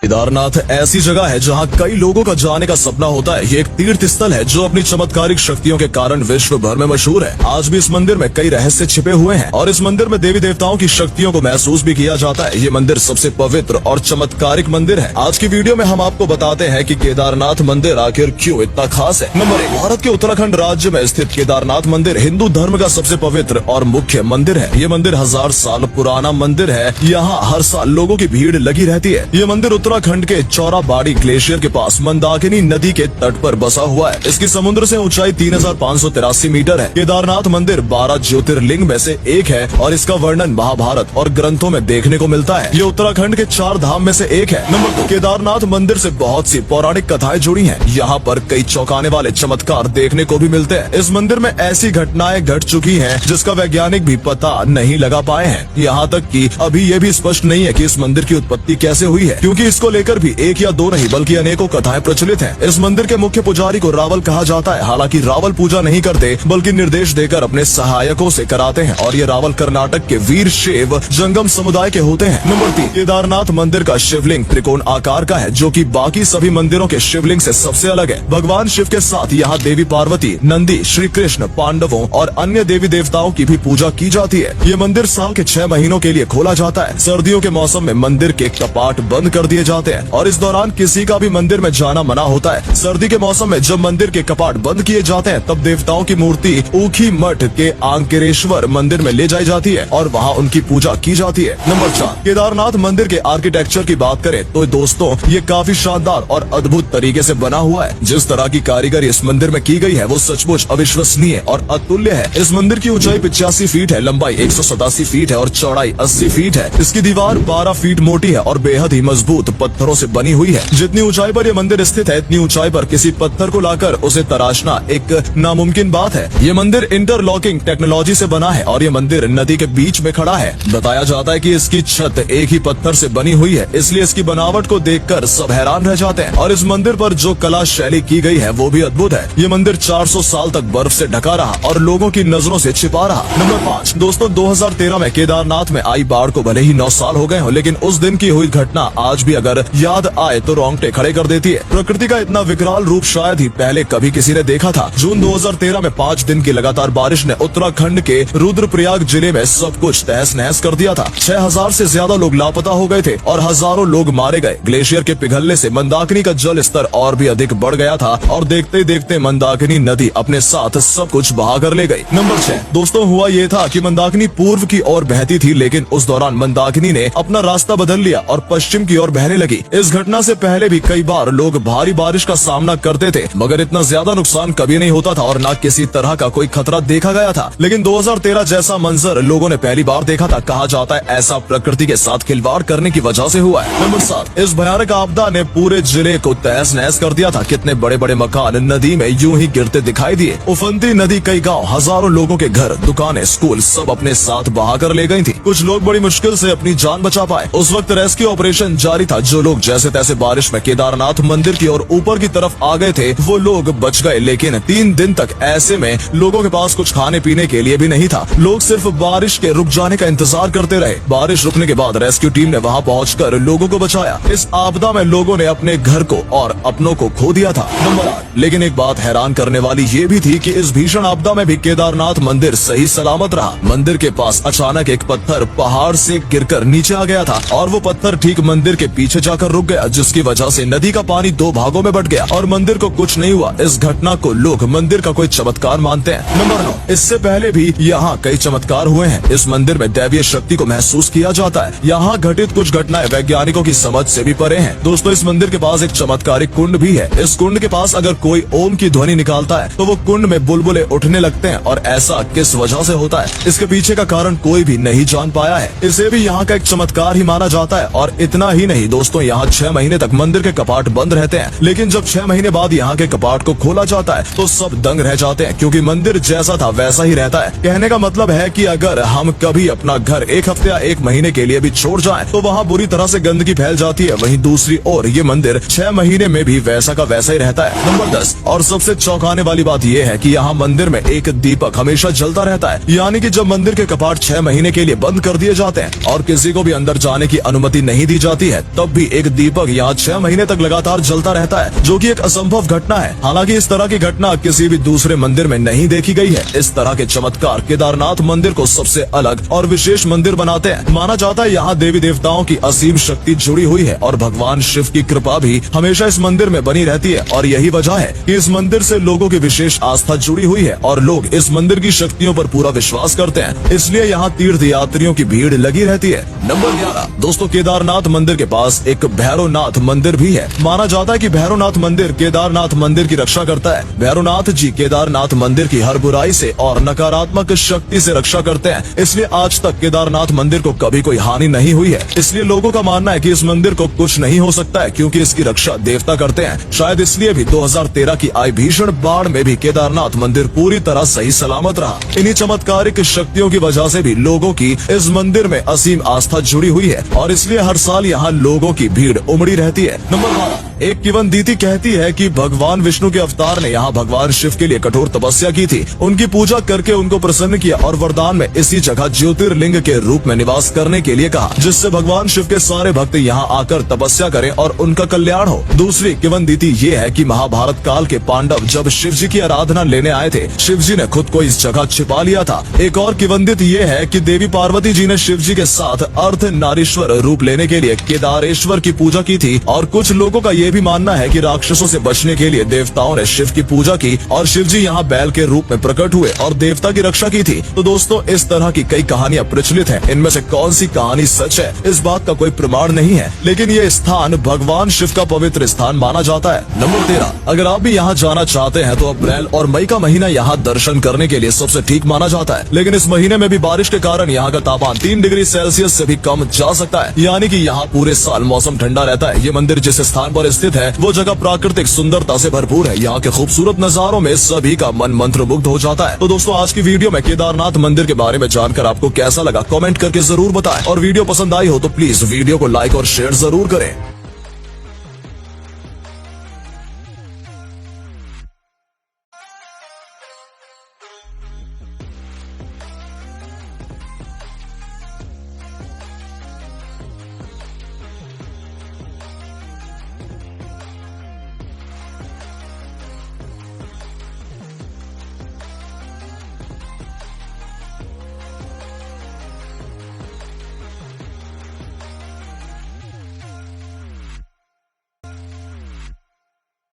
केदारनाथ ऐसी जगह है जहां कई लोगों का जाने का सपना होता है। ये एक तीर्थ स्थल है जो अपनी चमत्कारिक शक्तियों के कारण विश्व भर में मशहूर है। आज भी इस मंदिर में कई रहस्य छिपे हुए हैं और इस मंदिर में देवी देवताओं की शक्तियों को महसूस भी किया जाता है। ये मंदिर सबसे पवित्र और चमत्कारिक मंदिर है। आज की वीडियो में हम आपको बताते हैं कि केदारनाथ मंदिर आखिर क्यों इतना खास है। नंबर 1, भारत के उत्तराखंड राज्य में स्थित केदारनाथ मंदिर हिंदू धर्म का सबसे पवित्र और मुख्य मंदिर है। ये मंदिर 1000 साल पुराना मंदिर है। यहाँ हर साल लोगों की भीड़ लगी रहती है। ये मंदिर उत्तराखंड के चौराबाड़ी ग्लेशियर के पास मंदाकिनी नदी के तट पर बसा हुआ है। इसकी समुद्र से ऊंचाई 3583 मीटर है। केदारनाथ मंदिर 12 ज्योतिर्लिंग में से एक है और इसका वर्णन महाभारत और ग्रंथों में देखने को मिलता है। ये उत्तराखंड के 4 धाम में से एक है। नंबर 2, केदारनाथ मंदिर से बहुत सी पौराणिक कथाएं जुड़ी हैं। यहाँ पर कई चौंकाने वाले चमत्कार देखने को भी मिलते हैं। इस मंदिर में ऐसी घटनाएं घट चुकी हैं जिसका वैज्ञानिक भी पता नहीं लगा पाए हैं। यहाँ तक कि अभी ये भी स्पष्ट नहीं है कि इस मंदिर की उत्पत्ति कैसे हुई है, क्योंकि इसको लेकर भी एक या दो नहीं बल्कि अनेकों कथाएं प्रचलित हैं। इस मंदिर के मुख्य पुजारी को रावल कहा जाता है। हालांकि रावल पूजा नहीं करते बल्कि निर्देश देकर अपने सहायकों से कराते हैं और ये रावल कर्नाटक के वीर शैव जंगम समुदाय के होते हैं। नंबर 3, केदारनाथ मंदिर का शिवलिंग त्रिकोण आकार का है, जो कि बाकी सभी मंदिरों के शिवलिंग से सबसे अलग है। भगवान शिव के साथ यहाँ देवी पार्वती, नंदी, श्री कृष्ण, पांडवों और अन्य देवी देवताओं की भी पूजा की जाती है। ये मंदिर साल के 6 महीनों के लिए खोला जाता है। सर्दियों के मौसम में मंदिर के कपाट बंद कर दिए जाते हैं और इस दौरान किसी का भी मंदिर में जाना मना होता है। सर्दी के मौसम में जब मंदिर के कपाट बंद किए जाते हैं तब देवताओं की मूर्ति ऊखी मठ के आंकेरेश्वर मंदिर में ले जाई जाती है और वहाँ उनकी पूजा की जाती है। नंबर 4, केदारनाथ मंदिर के आर्किटेक्चर की बात करें तो दोस्तों ये काफी शानदार और अद्भुत तरीके से बना हुआ है। जिस तरह की कारीगरी इस मंदिर में की गई है वो सचमुच अविश्वसनीय और अतुल्य है। इस मंदिर की ऊंचाई 85 फीट है, लंबाई 187 फीट है और चौड़ाई 80 फीट है। इसकी दीवार 12 फीट मोटी है और बेहद ही मजबूत पत्थरों से बनी हुई है। जितनी ऊंचाई पर ये मंदिर स्थित है इतनी ऊंचाई पर किसी पत्थर को लाकर उसे तराशना एक नामुमकिन बात है। ये मंदिर इंटरलॉकिंग टेक्नोलॉजी से बना है और ये मंदिर नदी के बीच में खड़ा है। बताया जाता है कि इसकी छत एक ही पत्थर से बनी हुई है, इसलिए इसकी बनावट को देखकर सब हैरान रह जाते हैं। और इस मंदिर पर जो कला शैली की गई है वो भी अद्भुत है। ये मंदिर 400 साल तक बर्फ से ढका रहा और लोगों की नजरों से छिपा रहा। नंबर 5, दोस्तों 2013 में केदारनाथ में आई बाढ़ को भले ही 9 साल हो गए हो, लेकिन उस दिन की हुई घटना आज भी अगर याद आए तो रोंगटे खड़े कर देती है। प्रकृति का इतना विकराल रूप शायद ही पहले कभी किसी ने देखा था। जून 2013 में 5 दिन की लगातार बारिश ने उत्तराखंड के रुद्रप्रयाग जिले में सब कुछ तहस नहस कर दिया था। 6000 से ज्यादा लोग लापता हो गए थे और हजारों लोग मारे गए। ग्लेशियर के पिघलने से मंदाकिनी का जल स्तर और भी अधिक बढ़ गया था और देखते देखते मंदाकिनी नदी अपने साथ सब कुछ बहा कर ले गई। नंबर 6, दोस्तों हुआ ये था कि मंदाकिनी पूर्व की ओर बहती थी, लेकिन उस दौरान मंदाकिनी ने अपना रास्ता बदल लिया और पश्चिम की ओर बहने लगी। इस घटना से पहले भी कई बार लोग भारी बारिश का सामना करते थे, मगर इतना ज्यादा नुकसान कभी नहीं होता था और न किसी तरह का कोई खतरा देखा गया था। लेकिन 2013 जैसा मंजर लोगों ने पहली बार देखा था। कहा जाता है ऐसा प्रकृति के साथ खिलवाड़ करने की वजह से हुआ है। नंबर 7, इस भयानक आपदा ने पूरे जिले को तहस नहस कर दिया था। कितने बड़े बड़े मकान नदी में यूं ही गिरते दिखाई दिए। उफनती नदी कई गाँव, हजारों लोगों के घर, दुकानें, स्कूल सब अपने साथ बहा कर ले गई थी। कुछ लोग बड़ी मुश्किल से अपनी जान बचा पाए। उस वक्त रेस्क्यू ऑपरेशन जारी था। जो लोग जैसे तैसे बारिश में केदारनाथ मंदिर की ओर ऊपर की तरफ आ गए थे वो लोग बच गए, लेकिन 3 दिन तक ऐसे में लोगों के पास कुछ खाने पीने के लिए भी नहीं था। लोग सिर्फ बारिश के रुक जाने का इंतजार करते रहे। बारिश रुकने के बाद रेस्क्यू टीम ने वहां पहुंचकर लोगों को बचाया। इस आपदा में लोगों ने अपने घर को और अपनों को खो दिया था। नंबर 8, लेकिन एक बात हैरान करने वाली ये भी थी कि इस भीषण आपदा में भी केदारनाथ मंदिर सही सलामत रहा। मंदिर के पास अचानक एक पत्थर पहाड़ से गिरकर नीचे आ गया था और वो पत्थर ठीक मंदिर के पीछे जाकर रुक गया, जिसकी वजह से नदी का पानी 2 भागों में बट गया और मंदिर को कुछ नहीं हुआ। इस घटना को लोग मंदिर का कोई चमत्कार मानते हैं। नंबर 9, इससे पहले भी यहाँ कई चमत्कार हुए हैं। इस मंदिर में दैवीय शक्ति को महसूस किया जाता है। यहाँ घटित कुछ घटनाएं वैज्ञानिकों की समझ से भी परे हैं। दोस्तों इस मंदिर के पास एक चमत्कारिक कुंड भी है। इस कुंड के पास अगर कोई ओम की ध्वनि निकालता है तो वो कुंड में बुलबुले उठने लगते हैं और ऐसा किस वजह से होता है इसके पीछे का कारण कोई भी नहीं जान पाया है। इसे भी यहाँ का एक चमत्कार ही माना जाता है। और इतना ही नहीं दोस्तों, यहाँ 6 महीने तक मंदिर के कपाट बंद रहते हैं, लेकिन जब 6 महीने बाद यहाँ के कपाट को खोला जाता है तो सब दंग रह जाते हैं, क्योंकि मंदिर जैसा था वैसा ही रहता है। कहने का मतलब है कि अगर हम कभी अपना घर 1 हफ्ते या 1 महीने के लिए भी छोड़ जाएं तो वहाँ बुरी तरह से गंदगी फैल जाती है। वहीं दूसरी ओर ये मंदिर 6 महीने में भी वैसा का वैसा ही रहता है। नंबर 10, और सबसे चौंकाने वाली बात ये है कि यहाँ मंदिर में एक दीपक हमेशा जलता रहता है। यानी कि जब मंदिर के कपाट 6 महीने के लिए बंद कर दिए जाते हैं और किसी को भी अंदर जाने की अनुमति नहीं दी जाती है, तब भी एक दीपक यहाँ 6 महीने तक लगातार जलता रहता है, जो कि एक असंभव घटना है। हालांकि इस तरह की घटना किसी भी दूसरे मंदिर में नहीं देखी गई है। इस तरह के चमत्कार केदारनाथ मंदिर को सबसे अलग और विशेष मंदिर बनाते हैं। माना जाता है यहाँ देवी देवताओं की असीम शक्ति जुड़ी हुई है और भगवान शिव की कृपा भी हमेशा इस मंदिर में बनी रहती है। और यही वजह है कि इस मंदिर से लोगों की विशेष आस्था जुड़ी हुई है और लोग इस मंदिर की शक्तियों पर पूरा विश्वास करते हैं। इसलिए यहाँ तीर्थ यात्रियों की भीड़ लगी रहती है। नंबर 11 दोस्तों, केदारनाथ मंदिर के पास एक भैरवनाथ मंदिर भी है। माना जाता है कि भैरवनाथ मंदिर केदारनाथ मंदिर की रक्षा करता है। भैरवनाथ जी केदारनाथ मंदिर की हर बुराई से और नकारात्मक शक्ति से रक्षा करते हैं। इसलिए आज तक केदारनाथ मंदिर को कभी कोई हानि नहीं हुई है। इसलिए लोगों का मानना है कि इस मंदिर को कुछ नहीं हो सकता है, क्योंकि इसकी रक्षा देवता करते हैं। शायद इसलिए भी 2013 की आई भीषण बाढ़ में भी केदारनाथ मंदिर पूरी तरह सही सलामत रहा। इन्हीं चमत्कारिक शक्तियों की वजह से भी लोगों की इस मंदिर में असीम आस्था जुड़ी हुई है और इसलिए हर साल यहाँ लोगों की भीड़ उमड़ी रहती है। नंबर 12 एक किवंदीती कहती है कि भगवान विष्णु के अवतार ने यहाँ भगवान शिव के लिए कठोर तपस्या की थी। उनकी पूजा करके उनको प्रसन्न किया और वरदान में इसी जगह ज्योतिर्लिंग के रूप में निवास करने के लिए कहा, जिससे भगवान शिव के सारे भक्त यहाँ आकर तपस्या करें और उनका कल्याण हो। दूसरी किवंदीती ये है कि महाभारत काल के पांडव जब शिव जी की आराधना लेने आए थे, शिव जी ने खुद को इस जगह छिपा लिया था। एक और किवंदित ये है कि देवी पार्वती जी ने शिव जी के साथ अर्धनारीश्वर रूप लेने के लिए केदारेश्वर की पूजा की थी। और कुछ लोगों का ये भी मानना है कि राक्षसों से बचने के लिए देवताओं ने शिव की पूजा की और शिव जी यहाँ बैल के रूप में प्रकट हुए और देवता की रक्षा की थी। तो दोस्तों, इस तरह की कई कहानियां प्रचलित हैं। इनमें से कौन सी कहानी सच है, इस बात का कोई प्रमाण नहीं है, लेकिन ये स्थान भगवान शिव का पवित्र स्थान माना जाता है। नंबर 13 अगर आप भी यहाँ जाना चाहते हैं तो अप्रैल और मई का महीना यहाँ दर्शन करने के लिए सबसे ठीक माना जाता है। लेकिन इस महीने में भी बारिश के कारण यहाँ का तापमान 3 डिग्री सेल्सियस से भी कम जा सकता है, यानी कि यहाँ पूरे साल मौसम ठंडा रहता है। ये मंदिर जिस स्थान पर स्थित है वो जगह प्राकृतिक सुंदरता से भरपूर है। यहाँ के खूबसूरत नजारों में सभी का मन मंत्रमुग्ध हो जाता है। तो दोस्तों, आज की वीडियो में केदारनाथ मंदिर के बारे में जानकर आपको कैसा लगा कमेंट करके जरूर बताएं और वीडियो पसंद आई हो तो प्लीज वीडियो को लाइक और शेयर जरूर करें।